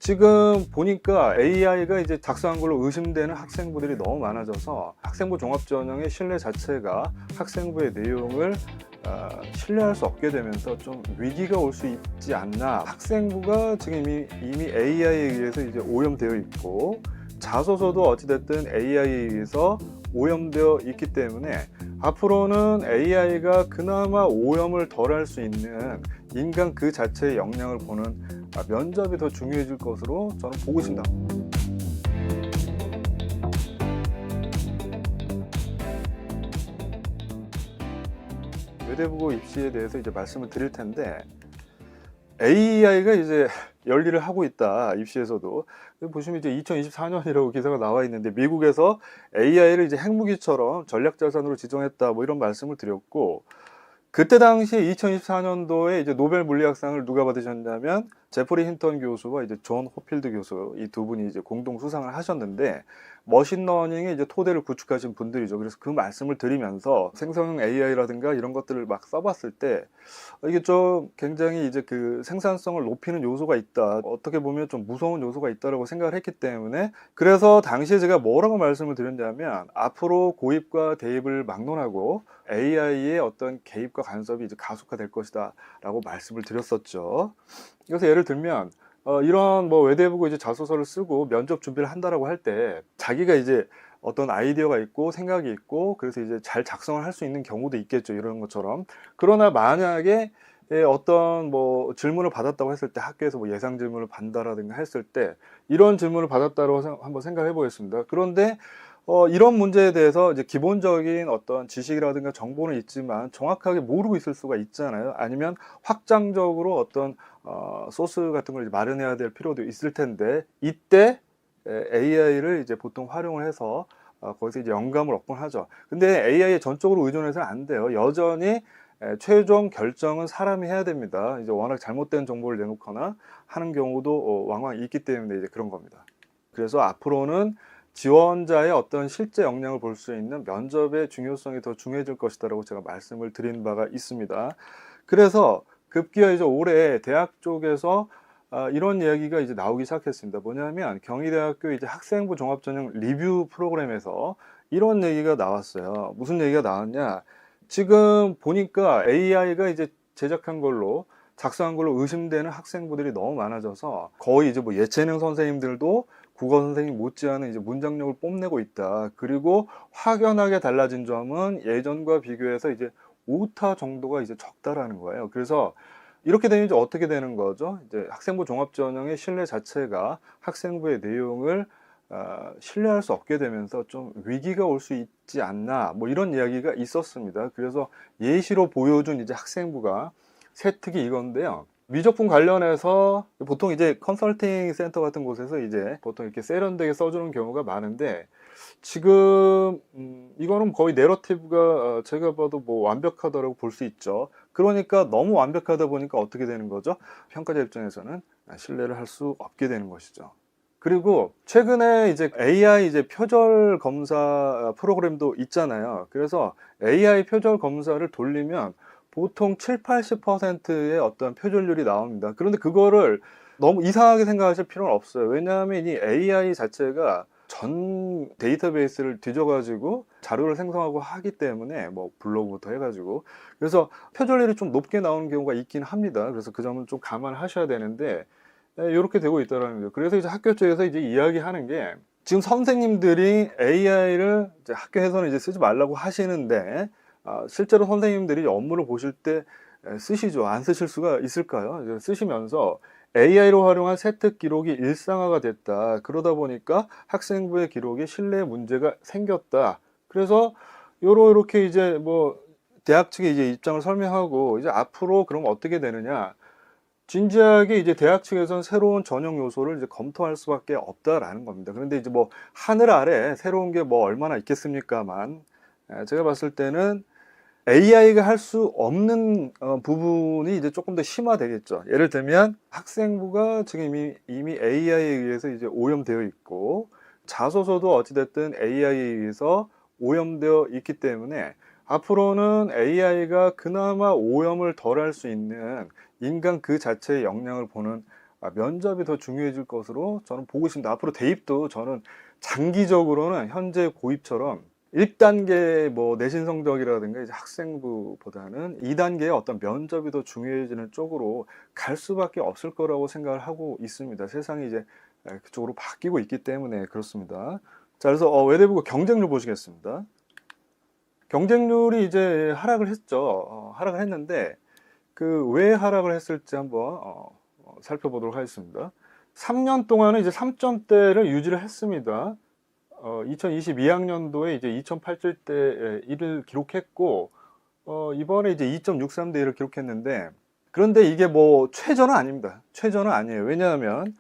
지금 보니까 AI가 이제 작성한 걸로 의심되는 학생부들이 너무 많아져서 학생부 종합전형의 신뢰 자체가 학생부의 내용을 신뢰할 수 없게 되면서 좀 위기가 올 수 있지 않나. 학생부가 지금 이미 AI에 의해서 이제 오염되어 있고, 자소서도 어찌됐든 AI에 의해서 오염되어 있기 때문에 앞으로는 AI가 그나마 오염을 덜할 수 있는 인간 그 자체의 역량을 보는 면접이 더 중요해질 것으로 저는 보고 있습니다. 외대부고 입시에 대해서 이제 말씀을 드릴 텐데, AI가 이제 열일을 하고 있다, 입시에서도. 보시면 이제 2024년이라고 기사가 나와 있는데, 미국에서 AI를 이제 핵무기처럼 전략자산으로 지정했다, 뭐 이런 말씀을 드렸고, 그때 당시에 2024년도에 이제 노벨 물리학상을 누가 받으셨냐면 제프리 힌턴 교수와 이제 존 호필드 교수, 이 두 분이 이제 공동 수상을 하셨는데, 머신러닝의 이제 토대를 구축하신 분들이죠. 그래서 그 말씀을 드리면서 생성형 AI라든가 이런 것들을 막 써봤을 때 이게 좀 굉장히 이제 그 생산성을 높이는 요소가 있다, 어떻게 보면 좀 무서운 요소가 있다라고 생각을 했기 때문에, 그래서 당시에 제가 뭐라고 말씀을 드렸냐면 앞으로 고입과 대입을 막론하고 AI의 어떤 개입과 간섭이 이제 가속화될 것이다 라고 말씀을 드렸었죠. 그래서 예를 들면 이런 뭐 외대부고 이제 자소서를 쓰고 면접 준비를 한다라고 할 때 자기가 이제 어떤 아이디어가 있고 생각이 있고, 그래서 이제 잘 작성을 할 수 있는 경우도 있겠죠, 이런 것처럼. 그러나 만약에 어떤 뭐 질문을 받았다고 했을 때, 학교에서 뭐 예상 질문을 받는다라든가 했을 때 이런 질문을 받았다고 한번 생각해 보겠습니다. 그런데 이런 문제에 대해서 이제 기본적인 어떤 지식이라든가 정보는 있지만 정확하게 모르고 있을 수가 있잖아요. 아니면 확장적으로 어떤 소스 같은 걸 이제 마련해야 될 필요도 있을 텐데, 이때 AI를 이제 보통 활용을 해서 거기서 이제 영감을 얻곤 하죠. 근데 AI에 전적으로 의존해서는 안 돼요. 여전히 최종 결정은 사람이 해야 됩니다. 이제 워낙 잘못된 정보를 내놓거나 하는 경우도 왕왕 있기 때문에 이제 그런 겁니다. 그래서 앞으로는 지원자의 어떤 실제 역량을 볼 수 있는 면접의 중요성이 더 중요해질 것이다라고 제가 말씀을 드린 바가 있습니다. 그래서 급기야 이제 올해 대학 쪽에서 이런 이야기가 이제 나오기 시작했습니다. 뭐냐면 경희대학교 이제 학생부 종합전형 리뷰 프로그램에서 이런 얘기가 나왔어요. 무슨 얘기가 나왔냐? 지금 보니까 AI가 이제 제작한 걸로, 작성한 걸로 의심되는 학생부들이 너무 많아져서 거의 이제 뭐 예체능 선생님들도 국어 선생님 못지않은 이제 문장력을 뽐내고 있다. 그리고 확연하게 달라진 점은 예전과 비교해서 이제 오타 정도가 이제 적다라는 거예요. 그래서 이렇게 되면 이제 어떻게 되는 거죠? 이제 학생부 종합전형의 신뢰 자체가 학생부의 내용을 신뢰할 수 없게 되면서 좀 위기가 올 수 있지 않나, 뭐 이런 이야기가 있었습니다. 그래서 예시로 보여준 이제 학생부가 새 특이 이건데요. 미적분 관련해서 보통 이제 컨설팅 센터 같은 곳에서 이제 보통 이렇게 세련되게 써주는 경우가 많은데, 지금 이거는 거의 내러티브가 제가 봐도 뭐 완벽하다고 볼 수 있죠. 그러니까 너무 완벽하다 보니까 어떻게 되는 거죠? 평가자 입장에서는 신뢰를 할 수 없게 되는 것이죠. 그리고 최근에 이제 AI 이제 표절 검사 프로그램도 있잖아요. 그래서 AI 표절 검사를 돌리면 보통 7, 80%의 어떤 표절률이 나옵니다. 그런데 그거를 너무 이상하게 생각하실 필요는 없어요. 왜냐하면 이 AI 자체가 전 데이터베이스를 뒤져가지고 자료를 생성하고 하기 때문에, 뭐 블로그부터 해가지고, 그래서 표절률이 좀 높게 나오는 경우가 있긴 합니다. 그래서 그 점은 좀 감안하셔야 되는데, 이렇게 되고 있다는 거죠. 그래서 이제 학교 쪽에서 이제 이야기하는 게, 지금 선생님들이 AI를 이제 학교에서는 이제 쓰지 말라고 하시는데, 실제로 선생님들이 업무를 보실 때 쓰시죠. 안 쓰실 수가 있을까요? 쓰시면서 AI로 활용한 세특 기록이 일상화가 됐다. 그러다 보니까 학생부의 기록에 신뢰 문제가 생겼다. 그래서 이렇게 이제 뭐 대학 측에 이제 입장을 설명하고, 이제 앞으로 그럼 어떻게 되느냐? 진지하게 이제 대학 측에서는 새로운 전형 요소를 이제 검토할 수밖에 없다라는 겁니다. 그런데 이제 뭐 하늘 아래 새로운 게 뭐 얼마나 있겠습니까만, 제가 봤을 때는 AI가 할 수 없는 부분이 이제 조금 더 심화되겠죠. 예를 들면 학생부가 지금 이미 AI에 의해서 이제 오염되어 있고, 자소서도 어찌됐든 AI에 의해서 오염되어 있기 때문에 앞으로는 AI가 그나마 오염을 덜 할 수 있는 인간 그 자체의 역량을 보는 면접이 더 중요해질 것으로 저는 보고 있습니다. 앞으로 대입도 저는 장기적으로는 현재 고입처럼 1단계 뭐 내신 성적이라든가 이제 학생부보다는 2단계의 어떤 면접이 더 중요해지는 쪽으로 갈 수밖에 없을 거라고 생각을 하고 있습니다. 세상이 이제 그쪽으로 바뀌고 있기 때문에 그렇습니다. 자, 그래서 외대부고 경쟁률 보시겠습니다. 경쟁률이 이제 하락을 했죠. 하락을 했는데 그 왜 하락을 했을지 한번 살펴보도록 하겠습니다. 3년 동안은 이제 3점대를 유지를 했습니다. 2022학년도에 이제 2008점대 1을 기록했고, 이번에 이제 2.63대 1을 기록했는데, 그런데 이게 뭐 최저는 아닙니다. 최저는 아니에요. 왜냐하면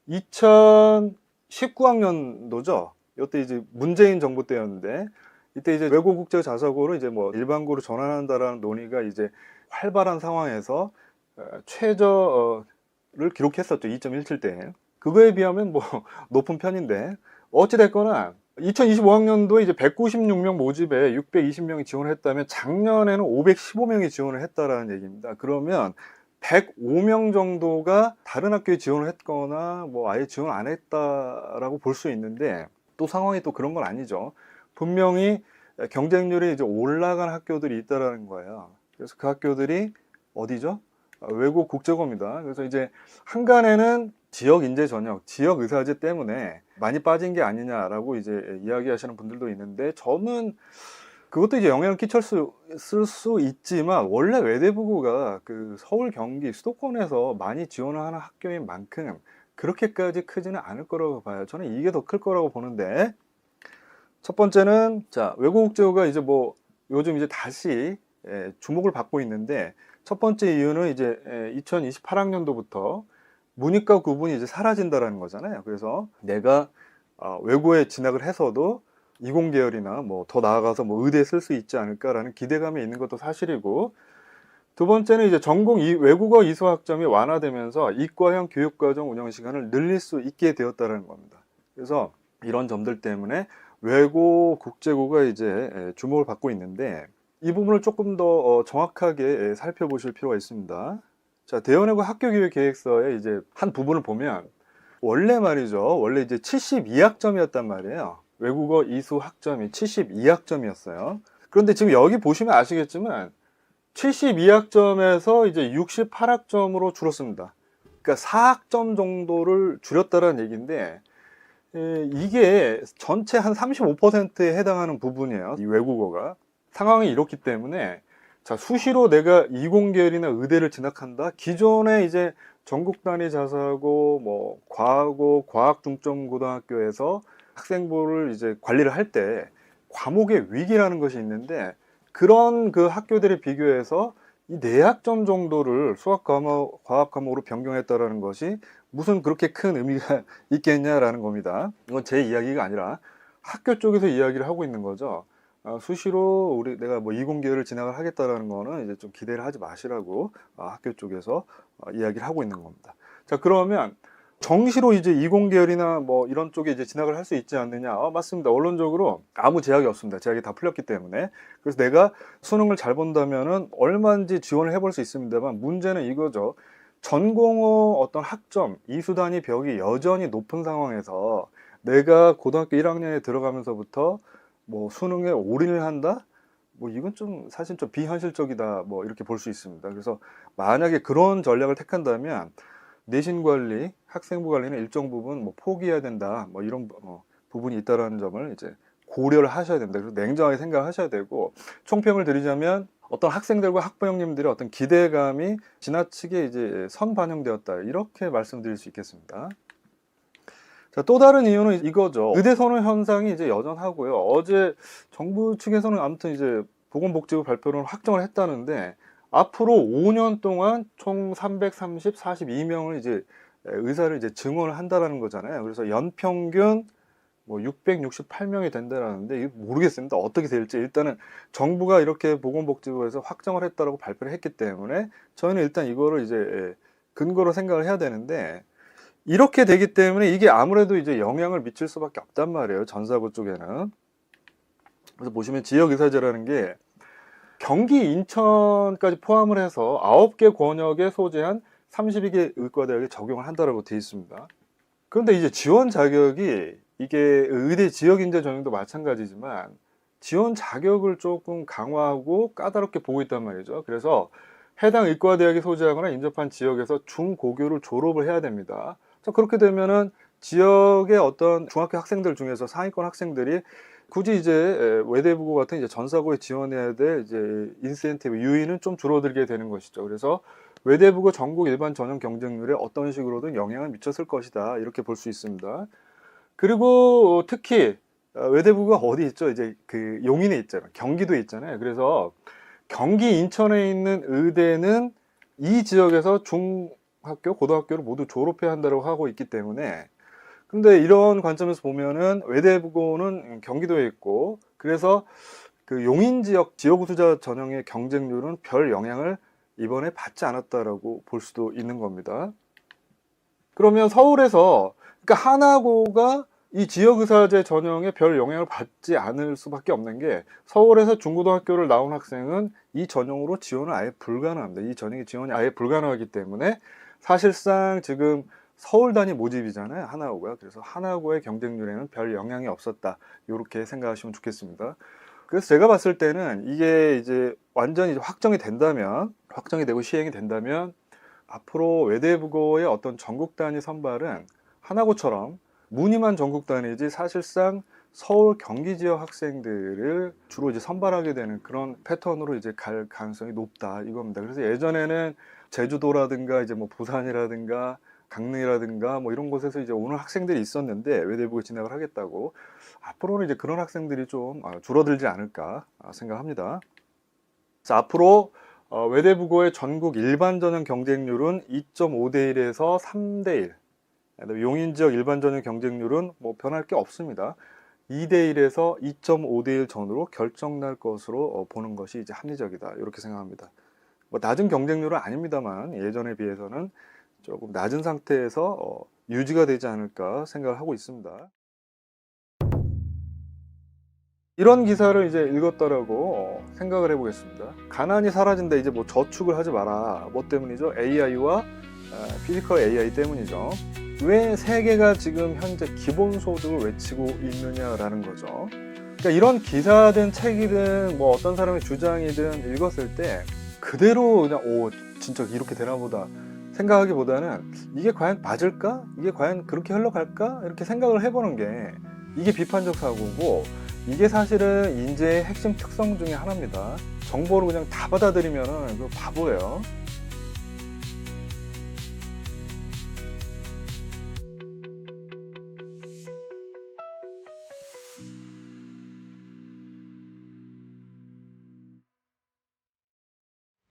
2019학년도죠. 이때 이제 문재인 정부 때였는데, 이때 이제 외고 국제 자사고로 이제 뭐 일반고로 전환한다라는 논의가 이제 활발한 상황에서 최저를 기록했었죠. 2.17대. 그거에 비하면 뭐 높은 편인데, 어찌됐거나 2025학년도에 이제 196명 모집에 620명이 지원을 했다면 작년에는 515명이 지원을 했다라는 얘기입니다. 그러면 105명 정도가 다른 학교에 지원을 했거나 뭐 아예 지원 안 했다라고 볼 수 있는데, 또 상황이 또 그런 건 아니죠. 분명히 경쟁률이 이제 올라간 학교들이 있다라는 거예요. 그래서 그 학교들이 어디죠? 외국 국제고입니다. 그래서 이제 한간에는 지역 인재 전형, 지역 의사제 때문에 많이 빠진 게 아니냐라고 이제 이야기하시는 분들도 있는데, 저는 그것도 이제 영향을 쓸 수 있지만, 원래 외대부고가 그 서울, 경기, 수도권에서 많이 지원을 하는 학교인 만큼 그렇게까지 크지는 않을 거라고 봐요. 저는 이게 더 클 거라고 보는데, 첫 번째는 자, 외국국제고가 이제 뭐 요즘 이제 다시 주목을 받고 있는데, 첫 번째 이유는 이제 2028학년도부터 문이과 구분이 이제 사라진다라는 거잖아요. 그래서 내가 외고에 진학을 해서도 이공계열이나 뭐 더 나아가서 뭐 의대에 쓸 수 있지 않을까라는 기대감이 있는 것도 사실이고, 두 번째는 이제 전공 외국어 이수 학점이 완화되면서 이과형 교육과정 운영 시간을 늘릴 수 있게 되었다는 겁니다. 그래서 이런 점들 때문에 외고 국제고가 이제 주목을 받고 있는데, 이 부분을 조금 더 정확하게 살펴보실 필요가 있습니다. 자, 대원외고 학교교육 계획서의 이제 한 부분을 보면, 원래 말이죠. 원래 이제 72학점이었단 말이에요. 외국어 이수 학점이 72학점이었어요. 그런데 지금 여기 보시면 아시겠지만 72학점에서 이제 68학점으로 줄었습니다. 그러니까 4학점 정도를 줄였다는 얘기인데, 이게 전체 한 35%에 해당하는 부분이에요. 이 외국어가. 상황이 이렇기 때문에, 자, 수시로 내가 이공계열이나 의대를 진학한다. 기존에 이제 전국 단위 자사고, 뭐 과고, 과학 중점 고등학교에서 학생부를 이제 관리를 할 때 과목의 위기라는 것이 있는데, 그런 그 학교들에 비교해서 이 내학점 정도를 수학 과목, 과학 과목으로 변경했다라는 것이 무슨 그렇게 큰 의미가 있겠냐라는 겁니다. 이건 제 이야기가 아니라 학교 쪽에서 이야기를 하고 있는 거죠. 수시로 내가 뭐 이공계열을 진학을 하겠다라는 거는 이제 좀 기대를 하지 마시라고 학교 쪽에서 이야기를 하고 있는 겁니다. 자, 그러면 정시로 이제 이공계열이나 뭐 이런 쪽에 이제 진학을 할 수 있지 않느냐? 맞습니다. 원론적으로 아무 제약이 없습니다. 제약이 다 풀렸기 때문에. 그래서 내가 수능을 잘 본다면은 얼마든지 지원을 해볼 수 있습니다만, 문제는 이거죠. 전공의 어떤 학점, 이수단위 벽이 여전히 높은 상황에서 내가 고등학교 1학년에 들어가면서부터 뭐 수능에 올인을 한다? 뭐 이건 좀 사실 좀 비현실적이다, 뭐 이렇게 볼 수 있습니다. 그래서 만약에 그런 전략을 택한다면 내신 관리, 학생부 관리는 일정 부분 뭐 포기해야 된다, 뭐 이런 부분이 있다라는 점을 이제 고려를 하셔야 됩니다. 그래서 냉정하게 생각하셔야 되고, 총평을 드리자면 어떤 학생들과 학부형님들의 어떤 기대감이 지나치게 이제 선반영되었다, 이렇게 말씀드릴 수 있겠습니다. 자, 또 다른 이유는 이거죠. 의대 선호 현상이 이제 여전하고요. 어제 정부 측에서는 아무튼 이제 보건복지부 발표를 확정을 했다는데, 앞으로 5년 동안 총 42명을 이제 의사를 이제 증원을 한다라는 거잖아요. 그래서 연평균 뭐 668명이 된다라는데, 이게 모르겠습니다. 어떻게 될지. 일단은 정부가 이렇게 보건복지부에서 확정을 했다라고 발표를 했기 때문에 저희는 일단 이거를 이제 근거로 생각을 해야 되는데, 이렇게 되기 때문에 이게 아무래도 이제 영향을 미칠 수밖에 없단 말이에요. 전사고 쪽에는. 그래서 보시면 지역의사제라는 게 경기, 인천까지 포함을 해서 9개 권역에 소재한 32개 의과대학에 적용을 한다라고 되어 있습니다. 그런데 이제 지원 자격이 이게 의대 지역 인재 전형도 마찬가지지만 지원 자격을 조금 강화하고 까다롭게 보고 있단 말이죠. 그래서 해당 의과대학에 소재하거나 인접한 지역에서 중고교를 졸업을 해야 됩니다. 그렇게 되면은 지역의 어떤 중학교 학생들 중에서 상위권 학생들이 굳이 이제 외대부고 같은 이제 전사고에 지원해야 될 이제 인센티브 유인은 좀 줄어들게 되는 것이죠. 그래서 외대부고 전국 일반 전형 경쟁률에 어떤 식으로든 영향을 미쳤을 것이다, 이렇게 볼 수 있습니다. 그리고 특히 외대부가 어디 있죠? 이제 그 용인에 있잖아요. 경기도에 있잖아요. 그래서 경기 인천에 있는 의대는 이 지역에서 중학교, 고등학교를 모두 졸업해야 한다고 하고 있기 때문에, 근데 이런 관점에서 보면은 외대부고는 경기도에 있고, 그래서 그 용인 지역 우수자 전형의 경쟁률은 별 영향을 이번에 받지 않았다라고 볼 수도 있는 겁니다. 그러면 서울에서, 그러니까 하나고가 이 지역의사제 전형에 별 영향을 받지 않을 수밖에 없는 게, 서울에서 중고등학교를 나온 학생은 이 전형으로 지원은 아예 불가능합니다. 이 전형의 지원이 아예 불가능하기 때문에 사실상 지금 서울 단위 모집이잖아요, 하나고가. 그래서 하나고의 경쟁률에는 별 영향이 없었다, 이렇게 생각하시면 좋겠습니다. 그래서 제가 봤을 때는 이게 이제 완전히 확정이 된다면, 확정이 되고 시행이 된다면 앞으로 외대부고의 어떤 전국 단위 선발은 하나고처럼 무늬만 전국 단위지 사실상 서울 경기 지역 학생들을 주로 이제 선발하게 되는 그런 패턴으로 이제 갈 가능성이 높다, 이겁니다. 그래서 예전에는 제주도라든가 이제 뭐 부산이라든가 강릉이라든가 뭐 이런 곳에서 이제 오는 학생들이 있었는데 외대부고에 진학을 하겠다고, 앞으로는 이제 그런 학생들이 좀 줄어들지 않을까 생각합니다. 자, 앞으로 외대부고의 전국 일반 전형 경쟁률은 2.5대 1에서 3대 1. 용인 지역 일반 전형 경쟁률은 뭐 변할 게 없습니다. 2대 1에서 2.5대 1 전으로 결정날 것으로 보는 것이 이제 합리적이다, 이렇게 생각합니다. 뭐 낮은 경쟁률은 아닙니다만 예전에 비해서는 조금 낮은 상태에서 유지가 되지 않을까 생각을 하고 있습니다. 이런 기사를 이제 읽었다라고 생각을 해보겠습니다. 가난이 사라진다, 이제 뭐 저축을 하지 마라. 뭐 때문이죠? AI와 피지컬 AI 때문이죠. 왜 세계가 지금 현재 기본소득을 외치고 있느냐라는 거죠. 그러니까 이런 기사든 책이든 뭐 어떤 사람의 주장이든 읽었을 때 그대로 그냥 진짜 이렇게 되나 보다 생각하기보다는 이게 과연 맞을까? 이게 과연 그렇게 흘러갈까? 이렇게 생각을 해보는 게 이게 비판적 사고고, 이게 사실은 인재의 핵심 특성 중에 하나입니다. 정보를 그냥 다 받아들이면 그 바보예요.